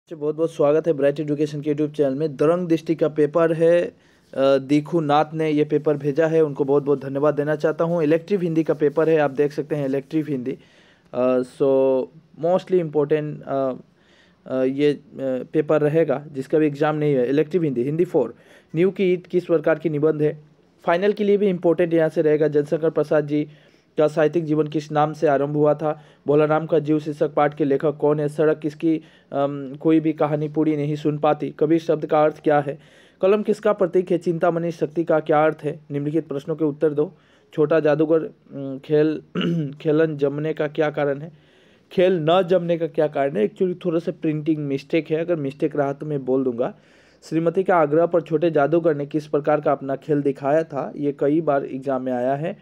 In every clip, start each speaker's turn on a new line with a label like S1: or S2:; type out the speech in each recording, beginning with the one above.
S1: बहुत बहुत स्वागत है ब्राइट एजुकेशन के यूट्यूब चैनल में। दरंग दृष्टि का पेपर है। दीखू नाथ ने ये पेपर भेजा है, उनको बहुत बहुत धन्यवाद देना चाहता हूँ। इलेक्टिव हिंदी का पेपर है, आप देख सकते हैं elective Hindi. So mostly important ये पेपर रहेगा, जिसका भी एग्ज़ाम नहीं है। इलेक्टिव हिंदी, हिंदी 4 न्यू की ईद किस प्रकार की निबंध है। फाइनल के लिए भी इम्पोर्टेंट यहाँ से रहेगा। जनशंकर प्रसाद जी का साहित्यिक जीवन किस नाम से आरंभ हुआ था। भोलाराम का जीव शीर्षक पाठ के लेखक कौन है। सड़क किसकी कोई भी कहानी पूरी नहीं सुन पाती। कबीर शब्द का अर्थ क्या है। कलम किसका प्रतीक है। चिंतामणि शक्ति का क्या अर्थ है। निम्नलिखित प्रश्नों के उत्तर दो। छोटा जादूगर खेलन जमने का क्या कारण है। खेल न जमने का क्या कारण है। एक्चुअली थोड़ा सा प्रिंटिंग मिस्टेक है, अगर मिस्टेक रहा तो मैं बोल दूंगा। श्रीमती का आग्रह पर छोटे जादूगर ने किस प्रकार का अपना खेल दिखाया था। ये कई बार एग्जाम में आया है।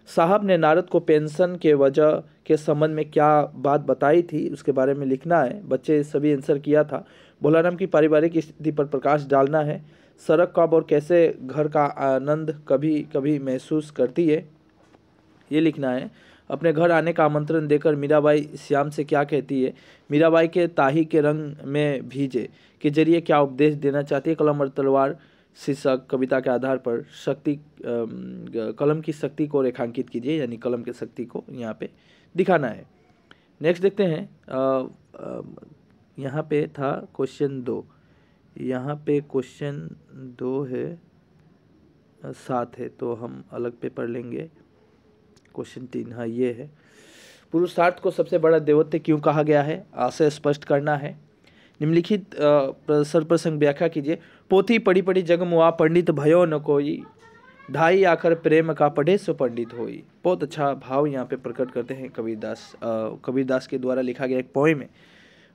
S1: साहब ने नारद को पेंशन के वजह के संबंध में क्या बात बताई थी, उसके बारे में लिखना है। बच्चे सभी आंसर किया था। भोलाराम की पारिवारिक स्थिति पर प्रकाश डालना है। सड़क कब और कैसे घर का आनंद कभी कभी महसूस करती है, ये लिखना है। अपने घर आने का आमंत्रण देकर मीराबाई श्याम से क्या कहती है। मीराबाई के ताही के रंग में भीजे के जरिए क्या उपदेश देना चाहती है। कलम और तलवार शीर्षक कविता के आधार पर कलम की शक्ति को रेखांकित कीजिए, यानी कलम की शक्ति को यहाँ पे दिखाना है। नेक्स्ट देखते हैं। यहाँ पे था क्वेश्चन 2, यहाँ पे क्वेश्चन 2 है 7 है, तो हम अलग पेपर लेंगे। क्वेश्चन 3, हाँ ये है। पुरुषार्थ को सबसे बड़ा देवत्व क्यों कहा गया है, आशय स्पष्ट करना है। निम्नलिखित सरप्रसंग व्याख्या कीजिए। पोथी पढ़ी पढ़ी जग मुआ, पंडित भयो न कोई, ढाई आखर प्रेम का पढ़े सो पंडित होई। बहुत अच्छा भाव यहाँ पे प्रकट करते हैं कबीरदास के द्वारा लिखा गया एक पोएम है,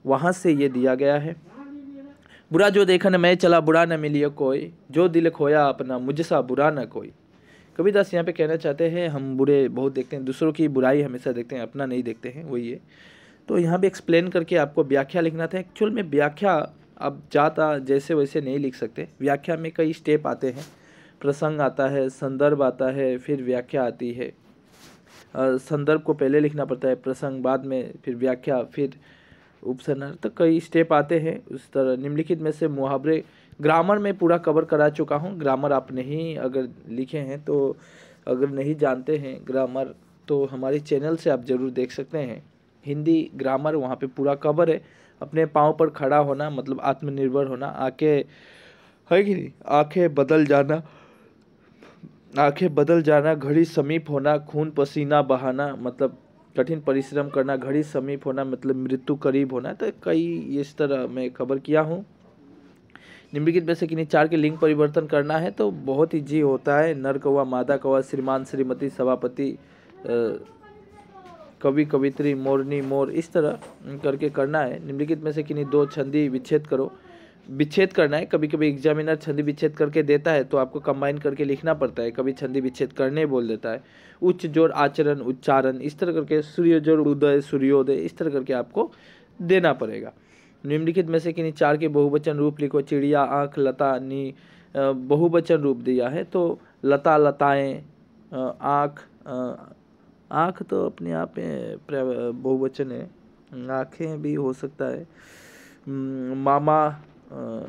S1: वहाँ से ये दिया गया है। बुरा जो देखन मैं चला, बुरा न मिलियो कोई, जो दिल खोया अपना मुझसा बुरा न कोई। कबीरदास यहाँ पे कहना चाहते हैं हम बुरे बहुत देखते हैं, दूसरों की बुराई हमेशा देखते हैं, अपना नहीं देखते हैं, वही है। तो यहाँ पे एक्सप्लेन करके आपको व्याख्या लिखना था। एक्चुअल में व्याख्या आप जाता जैसे वैसे नहीं लिख सकते। व्याख्या में कई स्टेप आते हैं, प्रसंग आता है, संदर्भ आता है, फिर व्याख्या आती है। संदर्भ को पहले लिखना पड़ता है, प्रसंग बाद में, फिर व्याख्या, फिर उपसर्ग, तो कई स्टेप आते हैं उस तरह। निम्नलिखित में से मुहावरे, ग्रामर में पूरा कवर करा चुका हूँ। ग्रामर आप नहीं अगर लिखे हैं तो, अगर नहीं जानते हैं ग्रामर, तो हमारे चैनल से आप ज़रूर देख सकते हैं। हिंदी ग्रामर वहाँ पे पूरा कवर है। अपने पाँव पर खड़ा होना मतलब आत्मनिर्भर होना। आंखें है कि नहीं, आंखें बदल जाना, घड़ी समीप होना, खून पसीना बहाना मतलब कठिन परिश्रम करना, घड़ी समीप होना मतलब मृत्यु करीब होना। तो कई इस तरह मैं कवर किया हूँ। निम्नलिखित में से किन्हीं 4 के लिंग परिवर्तन करना है, तो बहुत ईजी होता है। नर कौवा, मादा कौवा, श्रीमान श्रीमती, सभापति, कवि कवित्री, मोरनी मोर, इस तरह करके करना है। निम्नलिखित में से किन्हीं 2 छंदी विच्छेद करो, विच्छेद करना है। कभी कभी एग्जामिनर छंदी विच्छेद करके देता है तो आपको कंबाइन करके लिखना पड़ता है, कभी छंदी विच्छेद करने बोल देता है। उच्च जोड़ आचरण उच्चारण, इस तरह करके सूर्य जोड़ उदय सूर्योदय, इस तरह करके आपको देना पड़ेगा। निम्नलिखित में से किन्हीं 4 के बहुवचन रूप लिखो। चिड़िया, आँख, लता, नी बहुवचन रूप दिया है, तो लता लताएँ, आँख, आँख तो अपने आप में बहुवचन है, आँखें भी हो सकता है। मामा,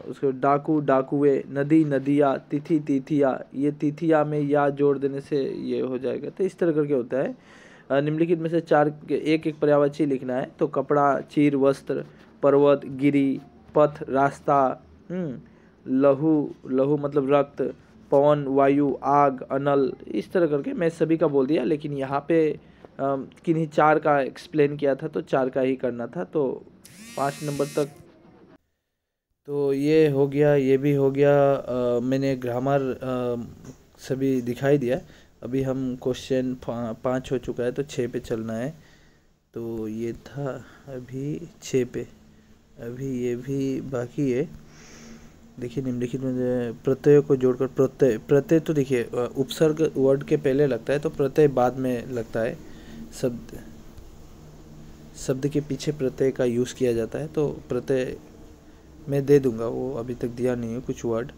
S1: उसको डाकू डाकुए, नदी नदिया, तिथि तिथिया, ये तिथिया में या जोड़ देने से ये हो जाएगा, तो इस तरह करके होता है। निम्नलिखित में से 4 एक एक पर्यायवाची लिखना है, तो कपड़ा, चीर, वस्त्र, पर्वत, गिरी, पथ, रास्ता, लहू मतलब रक्त, पवन, वायु, आग, अनल, इस तरह करके मैं सभी का बोल दिया। लेकिन यहाँ पे किन्हीं 4 का एक्सप्लेन किया था, तो 4 का ही करना था, तो 5 नंबर तक तो ये हो गया, ये भी हो गया। मैंने ग्रामर सभी दिखाई दिया। अभी हम क्वेश्चन 5 हो चुका है, तो 6 पे चलना है। तो ये था अभी 6 पे, अभी ये भी बाकी है। देखिए निम्नलिखित में प्रत्यय को जोड़कर, प्रत्यय तो देखिए उपसर्ग वर्ड के पहले लगता है, तो प्रत्यय बाद में लगता है। शब्द के पीछे प्रत्यय का यूज़ किया जाता है, तो प्रत्यय मैं दे दूंगा, वो अभी तक दिया नहीं है कुछ वर्ड।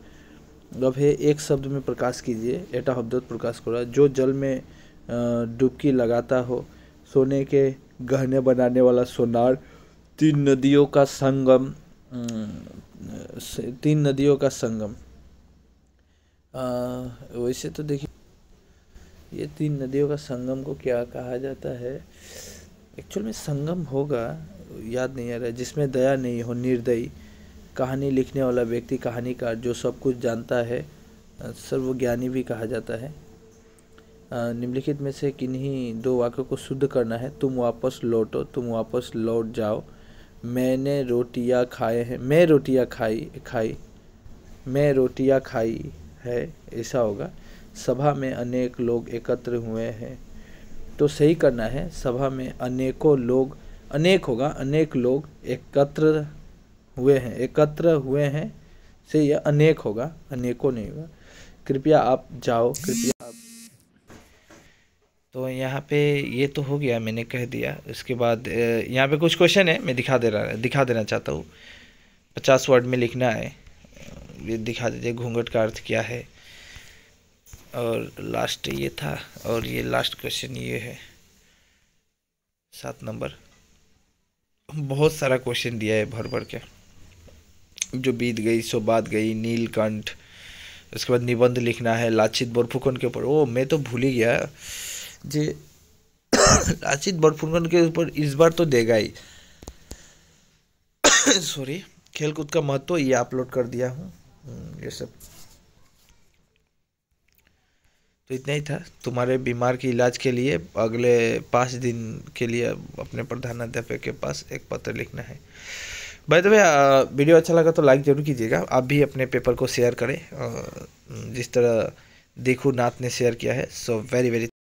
S1: अब है एक शब्द में प्रकाश कीजिए, एटा हब्दत प्रकाश करा। जो जल में डुबकी लगाता हो, सोने के गहने बनाने वाला सोनार, 3 नदियों का संगम, तीन नदियों का संगम। वैसे तो देखिए, ये तीन नदियों का संगम को क्या कहा जाता है? एक्चुअल में संगम होगा, याद नहीं आ रहा है, जिसमें दया नहीं हो, निर्दयी। कहानी लिखने वाला व्यक्ति कहानीकार, जो सब कुछ जानता है, सर्वज्ञानी भी कहा जाता है। निम्नलिखित में से किन्हीं दो वाक्यों को शुद्ध करना है। तुम वापस लौटो, तुम वापस लौट जाओ, मैंने रोटियां खाए हैं, मैं रोटियां खाई, मैं रोटियां खाई है, ऐसा होगा। सभा में अनेक लोग एकत्र हुए हैं, तो सही करना है। सभा में अनेकों लोग, अनेक होगा, अनेक लोग एकत्र हुए हैं से यह अनेक होगा, अनेकों नहीं होगा। कृपया आप जाओ, कृपया आप। तो यहाँ पे ये तो हो गया, मैंने कह दिया। उसके बाद यहाँ पे कुछ क्वेश्चन है, मैं दिखा देना चाहता हूँ। 50 वर्ड में लिखना है, ये दिखा दीजिए। घूंघट का अर्थ क्या है? और लास्ट ये था, और ये लास्ट क्वेश्चन ये है 7 नंबर। बहुत सारा क्वेश्चन दिया है भर भर के। जो बीत गई सो बात गई, नीलकंठ। उसके बाद निबंध लिखना है लाचित बोरफुकन के ऊपर। ओ, मैं तो भूल ही गया जी। लाचित बोरफुकन के ऊपर इस बार तो देगा ही। सॉरी। खेलकूद का महत्व ये अपलोड कर दिया हूँ, ये सब। तो इतना ही था। तुम्हारे बीमार के इलाज के लिए अगले 5 दिन के लिए अपने प्रधानाध्यापक के पास एक पत्र लिखना है। बाय द वे, वीडियो अच्छा लगा तो लाइक जरूर कीजिएगा। आप भी अपने पेपर को शेयर करें, जिस तरह देखू नाथ ने शेयर किया है। So very very